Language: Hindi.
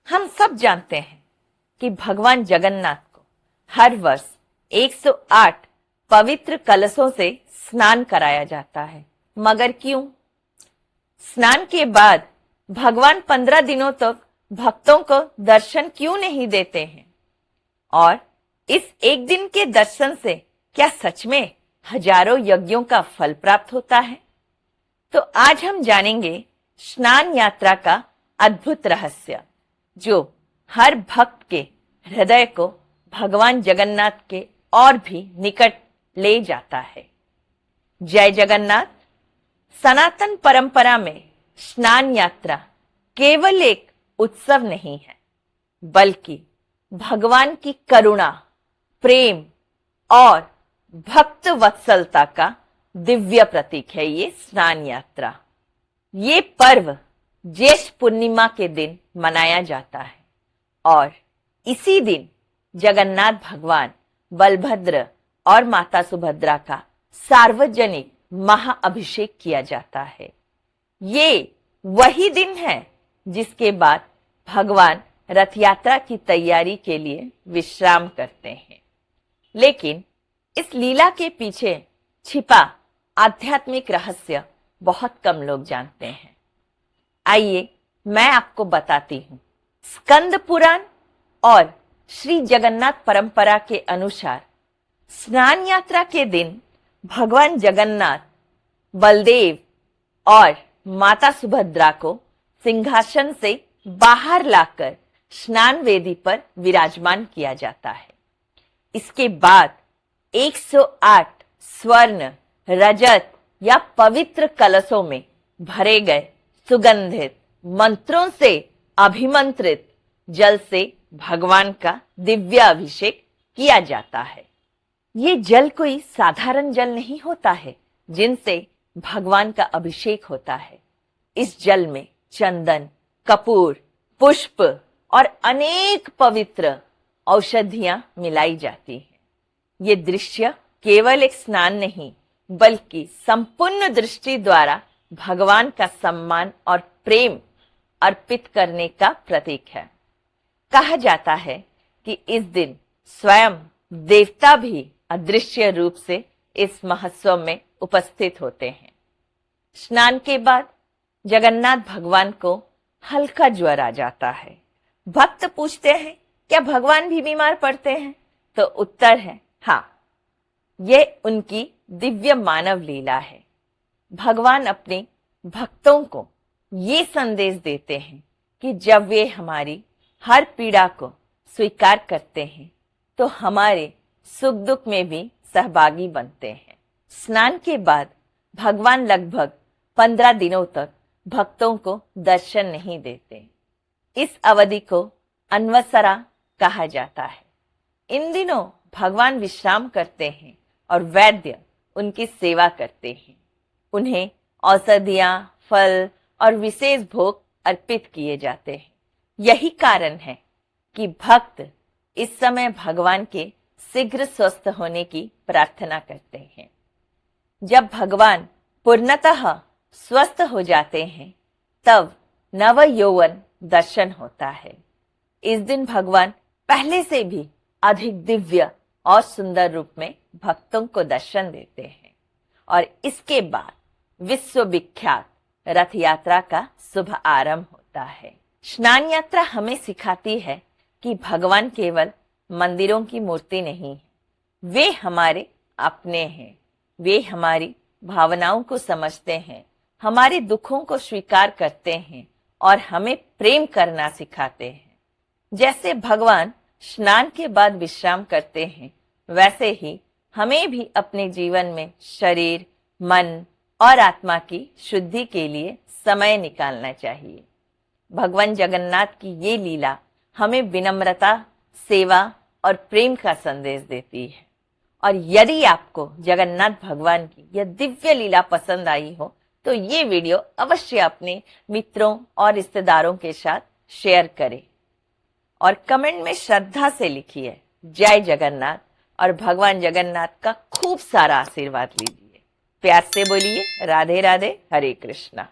हम सब जानते हैं कि भगवान जगन्नाथ को हर वर्ष 108 पवित्र कलशों से स्नान कराया जाता है। मगर क्यों? स्नान के बाद भगवान 15 दिनों तक भक्तों को दर्शन क्यों नहीं देते हैं? और इस एक दिन के दर्शन से क्या सच में हजारों यज्ञों का फल प्राप्त होता है? तो आज हम जानेंगे स्नान यात्रा का अद्भुत रहस्य, जो हर भक्त के हृदय को भगवान जगन्नाथ के और भी निकट ले जाता है। जय जगन्नाथ। सनातन परंपरा में स्नान यात्रा केवल एक उत्सव नहीं है, बल्कि भगवान की करुणा, प्रेम और भक्त वत्सलता का दिव्य प्रतीक है। ये स्नान यात्रा, ये पर्व ज्येष्ठ पूर्णिमा के दिन मनाया जाता है और इसी दिन जगन्नाथ भगवान, बलभद्र और माता सुभद्रा का सार्वजनिक महाअभिषेक किया जाता है। ये वही दिन है जिसके बाद भगवान रथ यात्रा की तैयारी के लिए विश्राम करते हैं। लेकिन इस लीला के पीछे छिपा आध्यात्मिक रहस्य बहुत कम लोग जानते हैं। आइए मैं आपको बताती हूं। स्कंद पुराण और श्री जगन्नाथ परंपरा के अनुसार स्नान यात्रा के दिन भगवान जगन्नाथ, बलदेव और माता सुभद्रा को सिंहासन से बाहर लाकर स्नान वेदी पर विराजमान किया जाता है। इसके बाद 108 स्वर्ण, रजत या पवित्र कलशों में भरे गए सुगंधित, मंत्रों से अभिमंत्रित जल से भगवान का दिव्य अभिषेक किया जाता है। ये जल कोई साधारण जल नहीं होता है जिनसे भगवान का अभिषेक होता है। इस जल में चंदन, कपूर, पुष्प और अनेक पवित्र औषधियां मिलाई जाती हैं। ये दृश्य केवल एक स्नान नहीं, बल्कि संपूर्ण दृष्टि द्वारा भगवान का सम्मान और प्रेम अर्पित करने का प्रतीक है। कहा जाता है कि इस दिन स्वयं देवता भी अदृश्य रूप से इस महोत्सव में उपस्थित होते हैं। स्नान के बाद जगन्नाथ भगवान को हल्का ज्वर आ जाता है। भक्त पूछते हैं, क्या भगवान भी बीमार पड़ते हैं? तो उत्तर है हाँ, ये उनकी दिव्य मानव लीला है। भगवान अपने भक्तों को ये संदेश देते हैं कि जब वे हमारी हर पीड़ा को स्वीकार करते हैं, तो हमारे सुख दुख में भी सहभागी बनते हैं। स्नान के बाद भगवान लगभग 15 दिनों तक भक्तों को दर्शन नहीं देते। इस अवधि को अन्वसरा कहा जाता है। इन दिनों भगवान विश्राम करते हैं और वैद्य उनकी सेवा करते हैं। उन्हें औषधियां, फल और विशेष भोग अर्पित किए जाते हैं। यही कारण है कि भक्त इस समय भगवान के शीघ्र स्वस्थ होने की प्रार्थना करते हैं। जब भगवान पूर्णतः स्वस्थ हो जाते हैं, तब नव यौवन दर्शन होता है। इस दिन भगवान पहले से भी अधिक दिव्य और सुंदर रूप में भक्तों को दर्शन देते हैं और इसके बाद विश्व विख्यात रथ यात्रा का शुभ आरंभ होता है। स्नान यात्रा हमें सिखाती है कि भगवान केवल मंदिरों की मूर्ति नहीं है, वे हमारे अपने हैं। वे हमारी भावनाओं को समझते हैं, हमारे दुखों को स्वीकार करते हैं और हमें प्रेम करना सिखाते हैं। जैसे भगवान स्नान के बाद विश्राम करते हैं, वैसे ही हमें भी अपने जीवन में शरीर, मन और आत्मा की शुद्धि के लिए समय निकालना चाहिए। भगवान जगन्नाथ की ये लीला हमें विनम्रता, सेवा और प्रेम का संदेश देती है। और यदि आपको जगन्नाथ भगवान की यह दिव्य लीला पसंद आई हो, तो ये वीडियो अवश्य अपने मित्रों और रिश्तेदारों के साथ शेयर करें और कमेंट में श्रद्धा से लिखिए जय जगन्नाथ और भगवान जगन्नाथ का खूब सारा आशीर्वाद लीजिए। प्यार से बोलिए राधे राधे, हरे कृष्णा।